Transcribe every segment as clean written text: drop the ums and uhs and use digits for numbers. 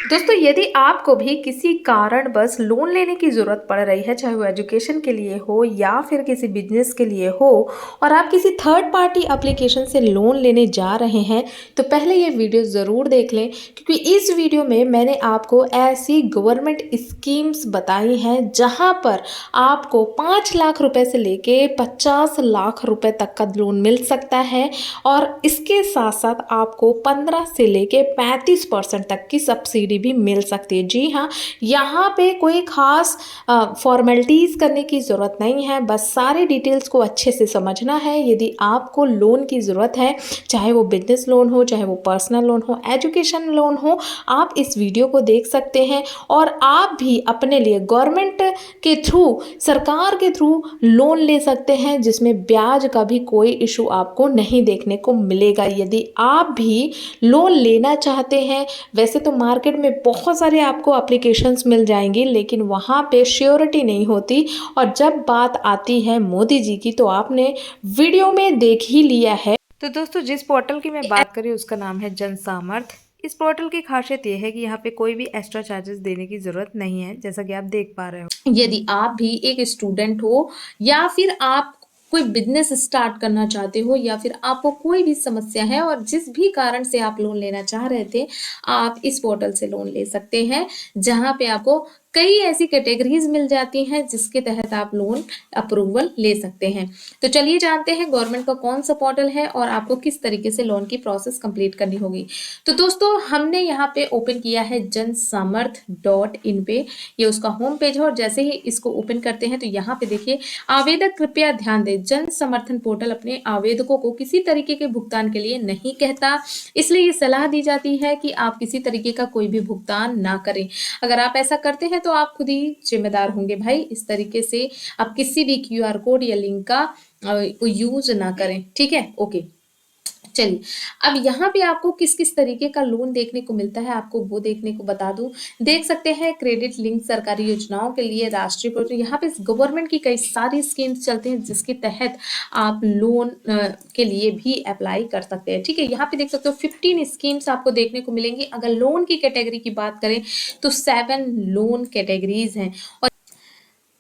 दोस्तों, यदि आपको भी किसी कारणवश लोन लेने की ज़रूरत पड़ रही है, चाहे वो एजुकेशन के लिए हो या फिर किसी बिजनेस के लिए हो, और आप किसी थर्ड पार्टी एप्लीकेशन से लोन लेने जा रहे हैं, तो पहले ये वीडियो ज़रूर देख लें, क्योंकि इस वीडियो में मैंने आपको ऐसी गवर्नमेंट स्कीम्स बताई हैं जहां पर आपको 5 लाख रुपए से लेके 50 लाख रुपए तक का लोन मिल सकता है। और इसके साथ साथ आपको 15 से लेके 35% तक की सब्सिडी भी मिल सकती है। जी हाँ, यहाँ पे कोई खास फॉर्मेलिटीज़ करने की ज़रूरत नहीं है, बस सारे डिटेल्स को अच्छे से समझना है। यदि आपको लोन की ज़रूरत है, चाहे वो बिजनेस लोन हो, चाहे वो पर्सनल लोन हो, एजुकेशन लोन हो, आप इस वीडियो को देख सकते हैं और आप भी अपने लिए गवर्नमेंट के थ्रू, सरकार के थ्रू लोन ले सकते हैं, जिसमें ब्याज का भी कोई इशू आपको नहीं देखने को मिलेगा। यदि आप भी लोन लेना चाहते हैं, वैसे तो मार्केट में बहुत सारे आपको एप्लीकेशंस मिल जाएंगी, लेकिन वहाँ पे श्योरिटी नहीं होती। और जब बात आती है मोदी जी की, तो आपने वीडियो में देख ही लिया है। तो दोस्तों, जिस पोर्टल की मैं बात कर रही हूँ उसका नाम है जन सामर्थ। इस पोर्टल की खासियत यह है कि यहाँ पे कोई भी एक्स्ट्रा चार्जेस देने की ज़रूरत नहीं है, जैसा कि आप देख पा रहे हो। यदि आप भी एक स्टूडेंट हो या फिर आप कोई बिजनेस स्टार्ट करना चाहते हो या फिर आपको कोई भी समस्या है और जिस भी कारण से आप लोन लेना चाह रहे थे, आप इस पोर्टल से लोन ले सकते हैं, जहां पे आपको कई ऐसी कैटेगरीज मिल जाती हैं जिसके तहत आप लोन अप्रूवल ले सकते हैं। तो चलिए जानते हैं गवर्नमेंट का कौन सा पोर्टल है और आपको किस तरीके से लोन की प्रोसेस कंप्लीट करनी होगी। तो दोस्तों, हमने यहाँ पे ओपन किया है जनसामर्थ.in पे, ये उसका होम पेज है। और जैसे ही इसको ओपन करते हैं तो यहाँ पे देखिए, आवेदक कृपया ध्यान दें, जन समर्थन पोर्टल अपने आवेदकों को किसी तरीके के भुगतान के लिए नहीं कहता, इसलिए ये सलाह दी जाती है कि आप किसी तरीके का कोई भी भुगतान ना करें। अगर आप ऐसा करते हैं तो आप खुद ही जिम्मेदार होंगे भाई। इस तरीके से आप किसी भी QR कोड या लिंक का यूज ना करें, ठीक है। ओके, चलिए, अब यहाँ पे आपको किस किस तरीके का लोन देखने को मिलता है, आपको वो देखने को बता दूं। देख सकते हैं, क्रेडिट लिंक सरकारी योजनाओं के लिए राष्ट्रीय पोर्टल, यहाँ पे गवर्नमेंट की कई सारी स्कीम्स चलती हैं जिसके तहत आप लोन के लिए भी अप्लाई कर सकते हैं, ठीक है। यहाँ पे देख सकते हो 15 स्कीम्स आपको देखने को मिलेंगी। अगर लोन की कैटेगरी की बात करें तो 7 लोन कैटेगरीज हैं। और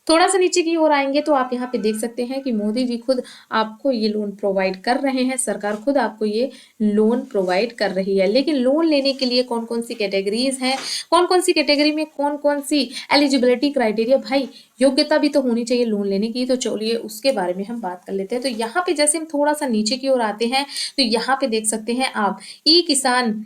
थोड़ा सा नीचे की ओर आएंगे तो आप यहाँ पे देख सकते हैं कि मोदी जी खुद आपको ये लोन प्रोवाइड कर रहे हैं, सरकार खुद आपको ये लोन प्रोवाइड कर रही है। लेकिन लोन लेने के लिए कौन कौन सी कैटेगरीज हैं, कौन कौन सी कैटेगरी में कौन कौन सी एलिजिबिलिटी क्राइटेरिया, भाई योग्यता भी तो होनी चाहिए लोन लेने की। तो चलिए उसके बारे में हम बात कर लेते हैं। तो यहाँ पे जैसे हम थोड़ा सा नीचे की ओर आते हैं तो यहाँ पे देख सकते हैं आप ई किसान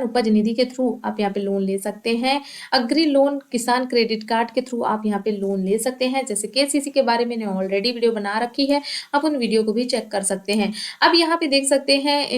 उपज निधि के थ्रू आप यहाँ पे लोन ले सकते हैं। अग्री लोन किसान क्रेडिट कार्ड के थ्रू आप यहाँ पे लोन ले सकते हैं। जैसे KCC के बारे में मैंने ऑलरेडी वीडियो बना रखी है, आप उन वीडियो को भी चेक कर सकते हैं। अब यहाँ पे देख सकते हैं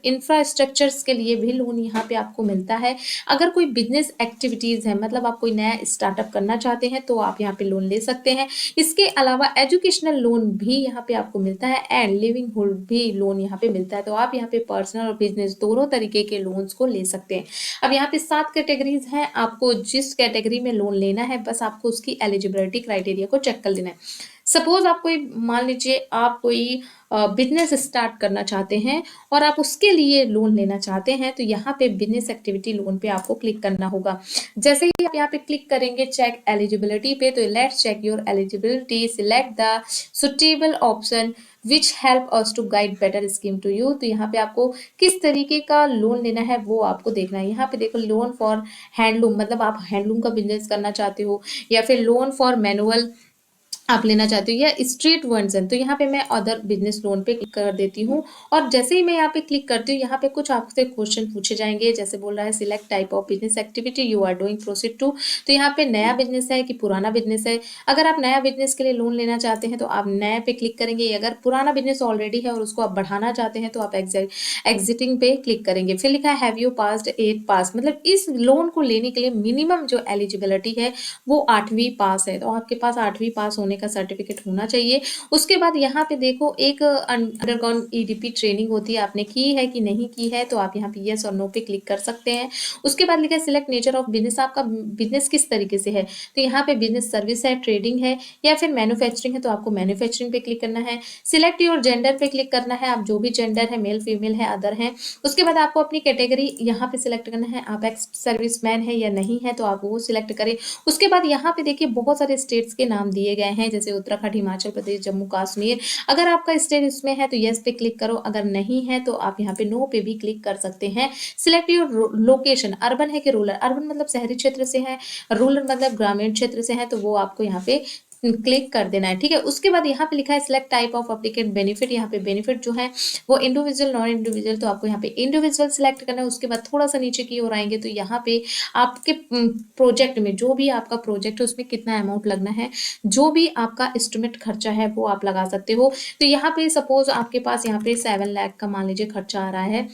इंफ्रास्ट्रक्चर्स के लिए भी लोन यहाँ पे आपको मिलता है। अगर कोई बिजनेस एक्टिविटीज है, मतलब आप कोई नया स्टार्टअप करना चाहते हैं, तो आप यहाँ पे लोन ले सकते हैं। इसके अलावा एजुकेशनल लोन भी यहाँ पे आपको मिलता है एंड लिविंगहुड भी लोन यहाँ पे मिलता है। तो आप यहाँ पे पर्सनल और बिजनेस दोनों तरीके के लोन्स को ले सकते हैं। अब यहाँ पे 7 कैटेगरीज हैं, आपको जिस कैटेगरी में लोन लेना है बस आपको उसकी एलिजिबिलिटी क्राइटेरिया को चेक कर लेना है। सपोज आप कोई, मान लीजिए आप कोई बिजनेस स्टार्ट करना चाहते हैं और आप उसके लिए लोन लेना चाहते हैं, तो यहाँ पे बिजनेस एक्टिविटी लोन पे आपको क्लिक करना होगा। जैसे ही आप यहाँ पे क्लिक करेंगे चेक एलिजिबिलिटी पे, तो let's check your eligibility, select the suitable option which help us to guide better scheme to you. तो यहाँ पे आपको किस तरीके का लोन लेना है वो आपको देखना है। यहाँ पे देखो, लोन फॉर हैंडलूम, मतलब आप हैंडलूम का बिजनेस करना चाहते हो, या फिर लोन फॉर मैनुअल आप लेना चाहते हो, या स्ट्रीट वर्जन। तो यहाँ पे मैं अदर बिजनेस लोन पे क्लिक कर देती हूँ। और जैसे ही मैं यहाँ पे क्लिक करती हूँ, यहाँ पे कुछ आपसे क्वेश्चन पूछे जाएंगे। जैसे बोल रहा है select type of business activity you are doing, proceed to. तो यहाँ पे नया बिजनेस है कि पुराना बिजनेस है। अगर आप नया बिजनेस के लिए लोन लेना चाहते हैं तो आप नए पे क्लिक करेंगे। अगर पुराना बिजनेस ऑलरेडी है और उसको आप बढ़ाना चाहते हैं तो आप एग्जिटिंग पे क्लिक करेंगे। फिर लिखा है हैव यू पास्ड 8 पास, मतलब इस लोन को लेने के लिए मिनिमम जो एलिजिबिलिटी है वो 8वीं पास है। तो आपके पास 8वीं पास होने का सर्टिफिकेट होना चाहिए। उसके बाद यहाँ पे देखो एक अंडरगॉन ईडीपी ट्रेनिंग होती है, आपने की है कि नहीं की है, तो आप यहाँ पे यस और नो पे क्लिक कर सकते हैं। उसके बाद लिखा है सिलेक्ट नेचर ऑफ बिजनेस, आपका बिजनेस किस तरीके से है, तो यहाँ पे बिजनेस सर्विस है, ट्रेडिंग है या फिर मैन्युफैक्चरिंग है, तो आपको मैन्युफैक्चरिंग पे क्लिक करना है। सिलेक्ट योर जेंडर पे क्लिक करना है, आप जो भी जेंडर है, मेल फीमेल है, अदर है। उसके बाद आपको अपनी कैटेगरी यहाँ पे सिलेक्ट करना है, आप एक्स सर्विसमैन है या नहीं है, तो आप वो सिलेक्ट करें। उसके बाद यहाँ पे देखिए बहुत सारे स्टेट्स के नाम दिए गए हैं, जैसे उत्तराखंड, हिमाचल प्रदेश, जम्मू कश्मीर। अगर आपका स्टेट इसमें है तो यस पे क्लिक करो, अगर नहीं है तो आप यहाँ पे नो पे भी क्लिक कर सकते हैं। सिलेक्ट योर लोकेशन, अर्बन है कि रूरल, अर्बन मतलब शहरी क्षेत्र से है, रूरल मतलब ग्रामीण क्षेत्र से है, तो वो आपको यहाँ पे क्लिक कर देना है, ठीक है। उसके बाद यहाँ पे लिखा है select type of applicant benefit, यहाँ पे बेनिफिट जो है वो इंडिविजुअल नॉन इंडिविजुअल, तो आपको यहाँ पे इंडिविजुअल सिलेक्ट करना है। उसके बाद थोड़ा सा नीचे की ओर आएंगे तो यहाँ पे आपके प्रोजेक्ट में जो भी आपका प्रोजेक्ट है उसमें कितना अमाउंट लगना है, जो भी आपका एस्टिमेट खर्चा है वो आप लगा सकते हो। तो यहाँ पे सपोज आपके पास यहाँ पे 7 लाख का मान लीजिए खर्चा आ रहा है,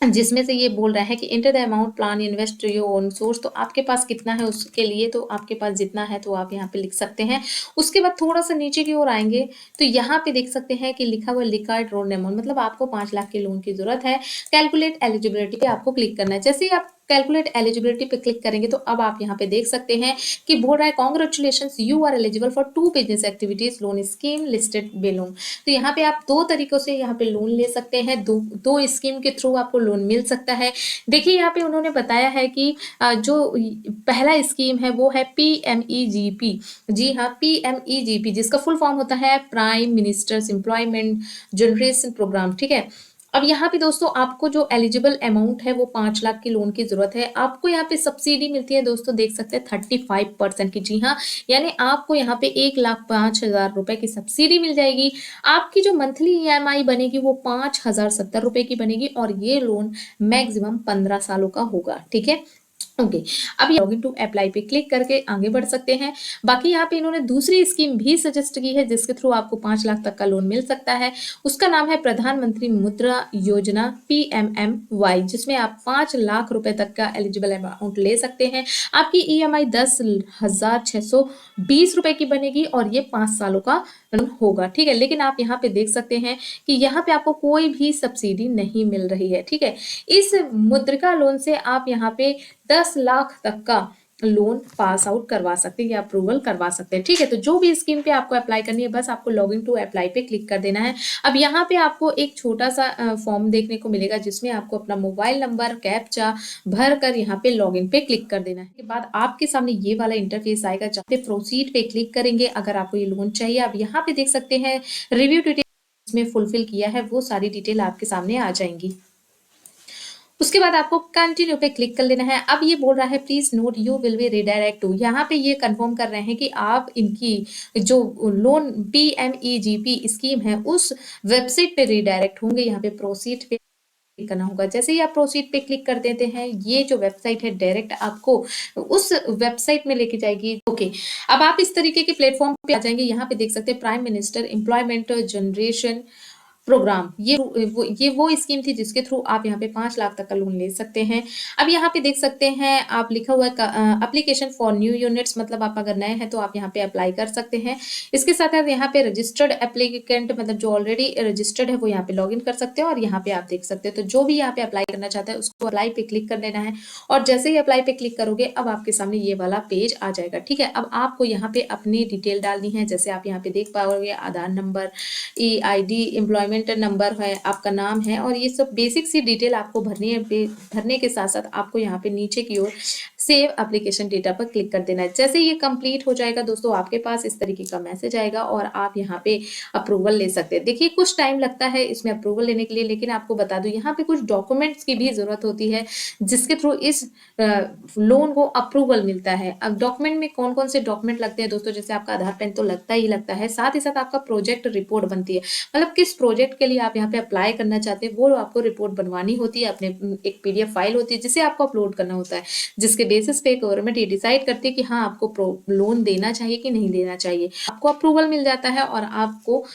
जिसमें से ये बोल रहा है कि enter the amount plan invest your own source, तो आपके पास कितना है उसके लिए, तो आपके पास जितना है तो आप यहाँ पे लिख सकते हैं। उसके बाद थोड़ा सा नीचे की ओर आएंगे तो यहाँ पे देख सकते हैं कि लिखा हुआ लिक्विड लोन अमाउंट, मतलब आपको 5 लाख के लोन की जरूरत है। कैलकुलेट एलिजिबिलिटी पे आपको क्लिक करना है। जैसे ही आप कैलकुलेट एलिजिबिलिटी पे क्लिक करेंगे तो अब आप यहाँ पे देख सकते हैं कि बोल रहा है congratulations you are eligible for 2 business activities loan scheme listed below. तो यहाँ पे आप 2 तरीकों से यहाँ पे लोन ले सकते हैं, दो स्कीम के थ्रू आपको लोन मिल सकता है। देखिए यहाँ पे उन्होंने बताया है कि जो पहला स्कीम है वो है PMEGP। जी हाँ, PMEGP जिसका फुल फॉर्म होता है prime minister's employment generation programme, ठीक है। अब यहाँ पे दोस्तों आपको जो एलिजिबल अमाउंट है वो 5 लाख की लोन की जरूरत है। आपको यहाँ पे सब्सिडी मिलती है दोस्तों, देख सकते हैं 35% की, जी हाँ, यानी आपको यहाँ पे 1,05,000 रुपए की सब्सिडी मिल जाएगी। आपकी जो मंथली EMI बनेगी वो 5,070 रुपए की बनेगी और ये लोन मैक्सिमम 15 सालों का होगा, ठीक है। ओके अब लॉगिन टू अप्लाई पे क्लिक करके आगे बढ़ सकते हैं। बाकी यहाँ पे इन्होंने दूसरी स्कीम भी सजेस्ट की है जिसके थ्रू आपको 5 लाख तक का लोन मिल सकता है। उसका नाम है प्रधानमंत्री मुद्रा योजना PMMY, जिसमें आप 5 लाख रुपए तक का एलिजिबल अमाउंट ले सकते हैं। आपकी EMI 10,620 रुपए की बनेगी और ये 5 सालों का होगा, ठीक है। लेकिन आप यहाँ पे देख सकते हैं कि यहाँ पे आपको कोई भी सब्सिडी नहीं मिल रही है, ठीक है। इस मुद्रिका लोन से आप यहाँ पे 10 लाख तक का लोन पास आउट करवा सकते हैं या अप्रूवल करवा सकते हैं, ठीक है। तो जो भी स्कीम पे आपको अप्लाई करनी है बस आपको लॉगिन टू अप्लाई पे क्लिक कर देना है। अब यहाँ पे आपको एक छोटा सा फॉर्म देखने को मिलेगा जिसमें आपको अपना मोबाइल नंबर कैप्चा भर कर यहाँ पे लॉगिन पे क्लिक कर देना है। के बाद आपके सामने ये वाला इंटरफेस आएगा जहाँ पे प्रोसीड पे क्लिक करेंगे अगर आपको ये लोन चाहिए। आप यहाँ पे देख सकते हैं रिव्यू डिटेल इसमें फुलफिल किया है वो सारी डिटेल आपके सामने आ जाएंगी। उसके बाद आपको कंटिन्यू पे क्लिक कर लेना है। अब ये बोल रहा है please note you will be redirect to, यहाँ पे ये कंफर्म कर रहे हैं कि आप इनकी जो लोन PMEGP स्कीम है उस वेबसाइट पे रिडायरेक्ट होंगे। यहाँ पे प्रोसीड पे क्लिक करना होगा। जैसे ही आप प्रोसीड पे क्लिक कर देते हैं ये जो वेबसाइट है डायरेक्ट आपको उस वेबसाइट में लेके जाएगी। ओके अब आप इस तरीके के प्लेटफॉर्म पे आ जाएंगे। यहाँ पे देख सकते हैं prime minister employment generation programme, ये वो स्कीम थी जिसके थ्रू आप यहाँ पे 5 लाख तक का लोन ले सकते हैं। अब यहाँ पे देख सकते हैं आप लिखा हुआ है एप्लीकेशन फॉर न्यू यूनिट्स, मतलब आप अगर नए हैं तो आप यहाँ पे अप्लाई कर सकते हैं। इसके साथ साथ यहाँ पे रजिस्टर्ड एप्लीकेंट मतलब जो ऑलरेडी रजिस्टर्ड है वो यहाँ पे लॉग इन कर सकते हैं और यहाँ पे आप देख सकते हैं। तो जो भी यहाँ पे अप्लाई करना चाहता है उसको अप्लाई पे क्लिक कर देना है और जैसे ही अप्लाई पे क्लिक करोगे अब आपके सामने ये वाला पेज आ जाएगा, ठीक है। अब आपको यहाँ पे अपनी डिटेल डालनी है, जैसे आप यहाँ पे देख पाओगे आधार नंबर, EID, एम्प्लॉयमेंट नंबर है, आपका नाम है और ये सब बेसिक सी डिटेल आपको भरनी है। भरने के साथ साथ आपको यहाँ पे नीचे की ओर सेव एप्लीकेशन डेटा पर क्लिक कर देना है। जैसे ये कंप्लीट हो जाएगा दोस्तों आपके पास इस तरीके का मैसेज आएगा और आप यहाँ पे अप्रूवल ले सकते हैं। देखिए कुछ टाइम लगता है इसमें अप्रूवल लेने के लिए, लेकिन आपको बता दूं यहाँ पे कुछ डॉक्यूमेंट्स की भी जरूरत होती है जिसके थ्रू इस लोन को अप्रूवल मिलता है। अब डॉक्यूमेंट में कौन कौन से डॉक्यूमेंट लगते हैं दोस्तों, जैसे आपका आधार पैन तो लगता ही लगता है, साथ ही साथ आपका प्रोजेक्ट रिपोर्ट बनती है, मतलब किस प्रोजेक्ट के लिए आप यहाँ पे अप्लाई करना चाहते हैं वो आपको रिपोर्ट बनवानी होती है। अपने एक PDF फाइल होती है जिसे आपको अपलोड करना होता है, जिसके बेसिस पे गवर्नमेंट ये डिसाइड करती है कि हाँ आपको लोन देना चाहिए कि नहीं देना चाहिए। आपको अप्रूवल मिल जाता है और आपको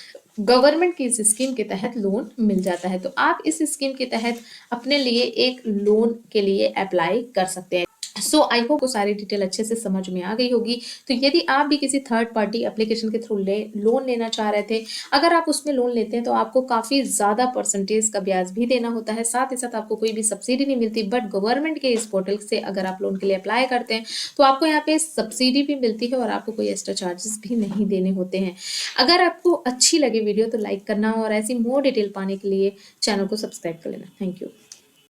गवर्नमेंट की इस स्कीम के तहत लोन मिल जाता है। तो आप इस स्कीम के तहत अपने लिए एक लोन के लिए अप्लाई कर सकते हैं। सो आई होप वो सारी डिटेल अच्छे से समझ में आ गई होगी। तो यदि आप भी किसी थर्ड पार्टी एप्लीकेशन के थ्रू लोन लेना चाह रहे थे, अगर आप उसमें लोन लेते हैं तो आपको काफ़ी ज़्यादा परसेंटेज का ब्याज भी देना होता है, साथ ही साथ आपको कोई भी सब्सिडी नहीं मिलती। बट गवर्नमेंट के इस पोर्टल से अगर आप लोन के लिए अप्लाई करते हैं तो आपको यहाँ पे सब्सिडी भी मिलती है और आपको कोई एक्स्ट्रा चार्जेस भी नहीं देने होते हैं। अगर आपको अच्छी लगे वीडियो तो लाइक करना और ऐसी मोर डिटेल पाने के लिए चैनल को सब्सक्राइब कर लेना। Thank you.